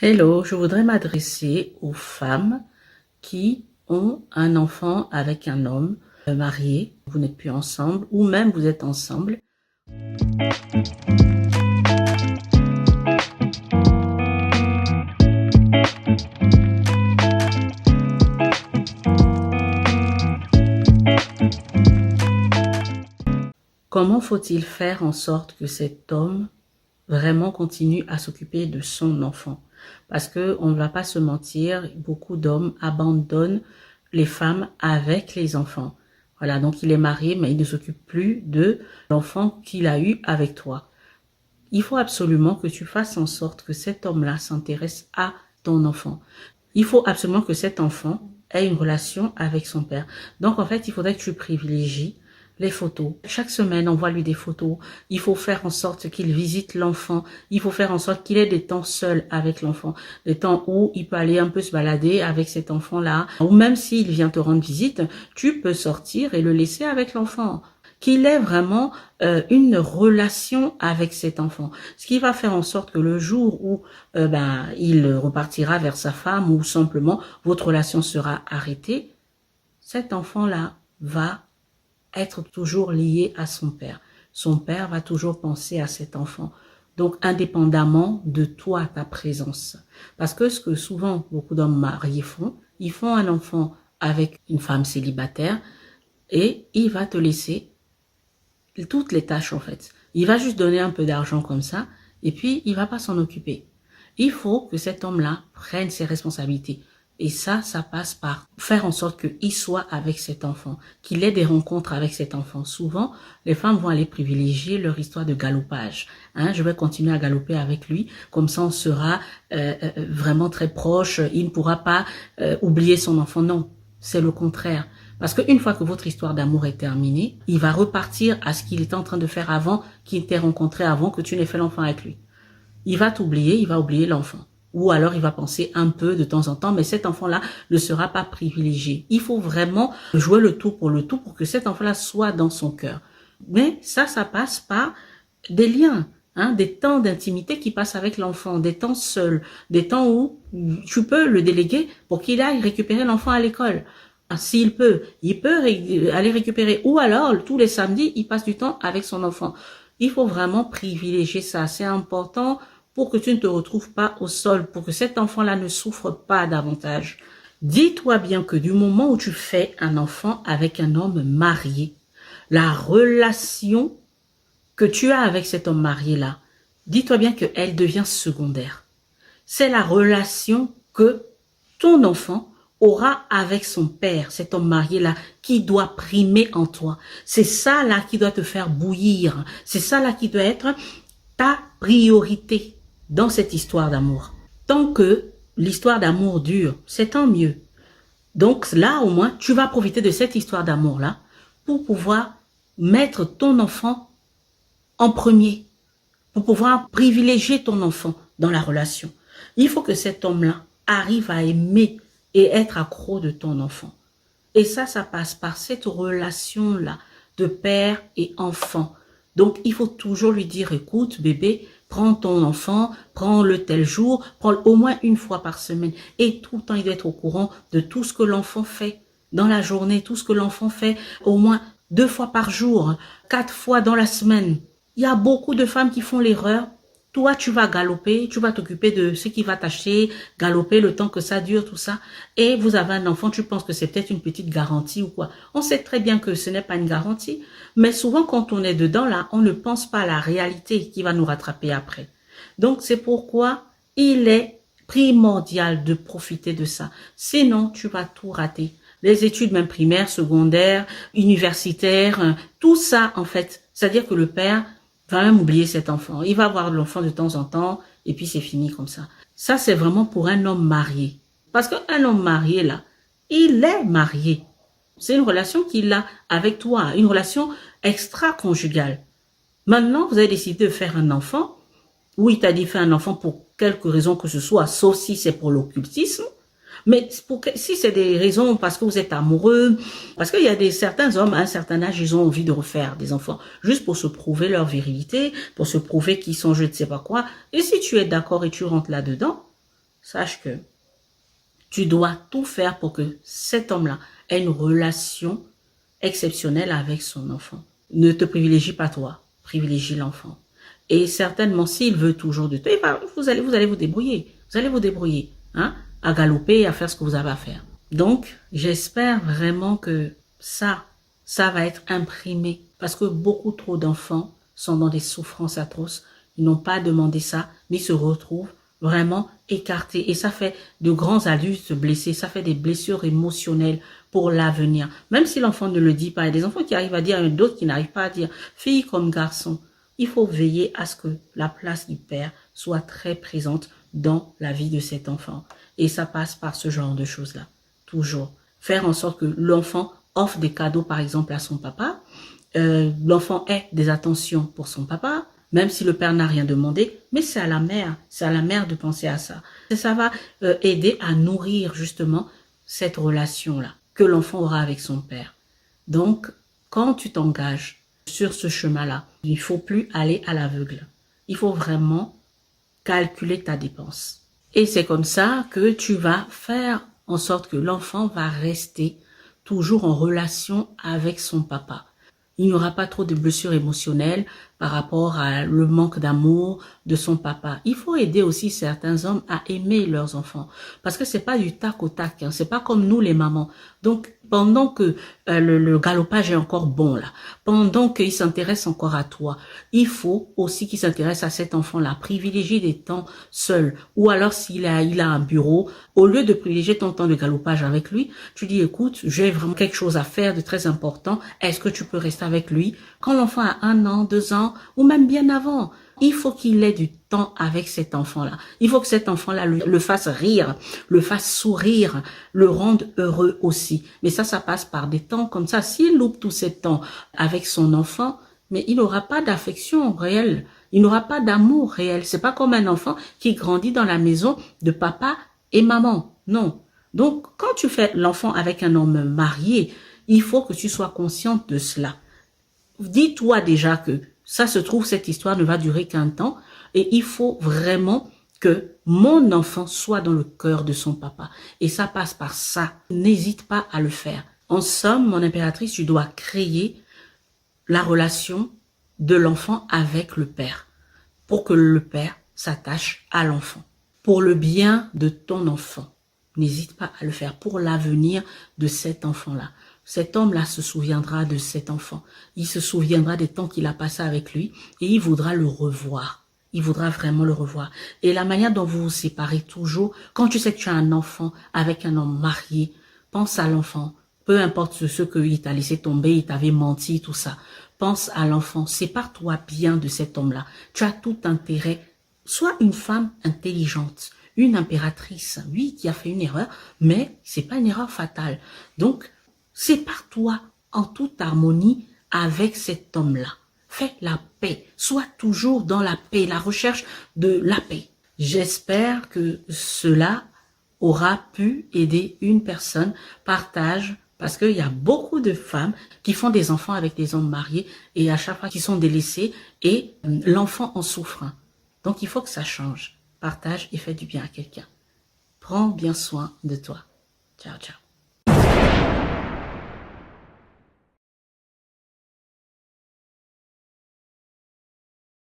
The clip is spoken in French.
Hello, je voudrais m'adresser aux femmes qui ont un enfant avec un homme marié, vous n'êtes plus ensemble ou même vous êtes ensemble. Comment faut-il faire en sorte que cet homme vraiment continue à s'occuper de son enfant? Parce que on ne va pas se mentir, beaucoup d'hommes abandonnent les femmes avec les enfants. Voilà, donc il est marié, mais il ne s'occupe plus de l'enfant qu'il a eu avec toi. Il faut absolument que tu fasses en sorte que cet homme-là s'intéresse à ton enfant. Il faut absolument que cet enfant ait une relation avec son père. Donc, en fait, il faudrait que tu privilégies les photos. Chaque semaine, envoie-lui des photos. Il faut faire en sorte qu'il visite l'enfant. Il faut faire en sorte qu'il ait des temps seuls avec l'enfant. Des temps où il peut aller un peu se balader avec cet enfant-là. Ou même s'il vient te rendre visite, tu peux sortir et le laisser avec l'enfant. Qu'il ait vraiment une relation avec cet enfant. Ce qui va faire en sorte que le jour où il repartira vers sa femme ou simplement votre relation sera arrêtée, cet enfant-là va être toujours lié à son père. Son père va toujours penser à cet enfant. Donc, indépendamment de toi, ta présence. Parce que ce que souvent beaucoup d'hommes mariés font, ils font un enfant avec une femme célibataire et il va te laisser toutes les tâches en fait. Il va juste donner un peu d'argent comme ça et puis il va pas s'en occuper. Il faut que cet homme-là prenne ses responsabilités. Et ça passe par faire en sorte qu'il soit avec cet enfant, qu'il ait des rencontres avec cet enfant. Souvent, les femmes vont aller privilégier leur histoire de galopage. Je vais continuer à galoper avec lui, comme ça on sera vraiment très proche, il ne pourra pas oublier son enfant. Non, c'est le contraire. Parce qu'une fois que votre histoire d'amour est terminée, il va repartir à ce qu'il était en train de faire avant qu'il t'ait rencontré, avant que tu n'aies fait l'enfant avec lui. Il va t'oublier, il va oublier l'enfant. Ou alors il va penser un peu de temps en temps, mais cet enfant-là ne sera pas privilégié. Il faut vraiment jouer le tout pour que cet enfant-là soit dans son cœur. Mais ça passe par des liens, des temps d'intimité qui passent avec l'enfant, des temps seuls, des temps où tu peux le déléguer pour qu'il aille récupérer l'enfant à l'école. S'il peut, il peut aller récupérer. Ou alors, tous les samedis, il passe du temps avec son enfant. Il faut vraiment privilégier ça. C'est important pour que tu ne te retrouves pas au sol, pour que cet enfant-là ne souffre pas davantage. Dis-toi bien que du moment où tu fais un enfant avec un homme marié, la relation que tu as avec cet homme marié-là, dis-toi bien qu'elle devient secondaire. C'est la relation que ton enfant aura avec son père, cet homme marié-là, qui doit primer en toi. C'est ça là qui doit te faire bouillir. C'est ça là qui doit être ta priorité dans cette histoire d'amour. Tant que l'histoire d'amour dure, c'est tant mieux. Donc là, au moins, tu vas profiter de cette histoire d'amour-là pour pouvoir mettre ton enfant en premier, pour pouvoir privilégier ton enfant dans la relation. Il faut que cet homme-là arrive à aimer et être accro de ton enfant. Et ça passe par cette relation-là de père et enfant. Donc, il faut toujours lui dire, écoute, bébé, prends ton enfant, prends-le tel jour, prends-le au moins une fois par semaine. Et tout le temps, il doit être au courant de tout ce que l'enfant fait dans la journée, tout ce que l'enfant fait au moins 2 fois par jour, 4 fois dans la semaine. Il y a beaucoup de femmes qui font l'erreur. Toi, tu vas galoper, tu vas t'occuper de ce qui va t'acheter, galoper le temps que ça dure, tout ça. Et vous avez un enfant, tu penses que c'est peut-être une petite garantie ou quoi. On sait très bien que ce n'est pas une garantie. Mais souvent, quand on est dedans, là, on ne pense pas à la réalité qui va nous rattraper après. Donc, c'est pourquoi il est primordial de profiter de ça. Sinon, tu vas tout rater. Les études, même primaires, secondaires, universitaires, tout ça, en fait. C'est-à-dire que le père va même oublier cet enfant. Il va voir l'enfant de temps en temps et puis c'est fini comme ça. Ça, c'est vraiment pour un homme marié. Parce qu'un homme marié, là, il est marié. C'est une relation qu'il a avec toi, une relation extra-conjugale. Maintenant, vous avez décidé de faire un enfant, ou il t'a dit faire un enfant pour quelque raison que ce soit, sauf si c'est pour l'occultisme. Mais si c'est des raisons parce que vous êtes amoureux, parce qu'il y a certains hommes à un certain âge, ils ont envie de refaire des enfants, juste pour se prouver leur virilité, pour se prouver qu'ils sont je ne sais pas quoi. Et si tu es d'accord et tu rentres là-dedans, sache que tu dois tout faire pour que cet homme-là ait une relation exceptionnelle avec son enfant. Ne te privilégie pas toi, privilégie l'enfant. Et certainement, s'il veut toujours de toi, vous allez vous débrouiller. Vous allez vous débrouiller, hein, à galoper, à faire ce que vous avez à faire. Donc, j'espère vraiment que ça va être imprimé. Parce que beaucoup trop d'enfants sont dans des souffrances atroces. Ils n'ont pas demandé ça, mais se retrouvent vraiment écartés. Et ça fait de grands adultes blessés. Ça fait des blessures émotionnelles pour l'avenir. Même si l'enfant ne le dit pas. Il y a des enfants qui arrivent à dire, et d'autres qui n'arrivent pas à dire. Fille comme garçon, il faut veiller à ce que la place du père soit très présente dans la vie de cet enfant. Et ça passe par ce genre de choses-là. Toujours. Faire en sorte que l'enfant offre des cadeaux, par exemple, à son papa. L'enfant ait des attentions pour son papa, même si le père n'a rien demandé, mais c'est à la mère de penser à ça. Et ça va aider à nourrir justement cette relation-là que l'enfant aura avec son père. Donc, quand tu t'engages sur ce chemin-là, il ne faut plus aller à l'aveugle. Il faut vraiment calculer ta dépense. Et c'est comme ça que tu vas faire en sorte que l'enfant va rester toujours en relation avec son papa. Il n'y aura pas trop de blessures émotionnelles par rapport à le manque d'amour de son papa. Il faut aider aussi certains hommes à aimer leurs enfants. Parce que c'est pas du tac au tac, hein. C'est pas comme nous les mamans. Donc, pendant que le galopage est encore bon là, pendant qu'il s'intéresse encore à toi, il faut aussi qu'il s'intéresse à cet enfant-là. Privilégier des temps seuls. Ou alors s'il a un bureau, au lieu de privilégier ton temps de galopage avec lui, tu dis écoute, j'ai vraiment quelque chose à faire de très important. Est-ce que tu peux rester avec lui? Quand l'enfant a 1 an, 2 ans, ou même bien avant, il faut qu'il ait du temps avec cet enfant-là. Il faut que cet enfant-là le fasse rire, le fasse sourire, le rende heureux aussi. Mais ça passe par des temps comme ça. S'il loupe tous ces temps avec son enfant, mais il n'aura pas d'affection réelle. Il n'aura pas d'amour réel. C'est pas comme un enfant qui grandit dans la maison de papa et maman. Non. Donc, quand tu fais l'enfant avec un homme marié, il faut que tu sois consciente de cela. Dis-toi déjà que ça se trouve, cette histoire ne va durer qu'un temps et il faut vraiment que mon enfant soit dans le cœur de son papa. Et ça passe par ça. N'hésite pas à le faire. En somme, mon impératrice, tu dois créer la relation de l'enfant avec le père pour que le père s'attache à l'enfant. Pour le bien de ton enfant, n'hésite pas à le faire pour l'avenir de cet enfant-là. Cet homme-là se souviendra de cet enfant. Il se souviendra des temps qu'il a passé avec lui et il voudra le revoir. Il voudra vraiment le revoir. Et la manière dont vous vous séparez toujours, quand tu sais que tu as un enfant avec un homme marié, pense à l'enfant. Peu importe ce qu'il t'a laissé tomber, il t'avait menti, tout ça. Pense à l'enfant. Sépare-toi bien de cet homme-là. Tu as tout intérêt. Sois une femme intelligente, une impératrice, oui, qui a fait une erreur, mais c'est pas une erreur fatale. Donc, sépare-toi en toute harmonie avec cet homme-là. Fais la paix. Sois toujours dans la paix, la recherche de la paix. J'espère que cela aura pu aider une personne. Partage, parce qu'il y a beaucoup de femmes qui font des enfants avec des hommes mariés et à chaque fois qu'ils sont délaissés et l'enfant en souffre. Donc il faut que ça change. Partage et fais du bien à quelqu'un. Prends bien soin de toi. Ciao, ciao.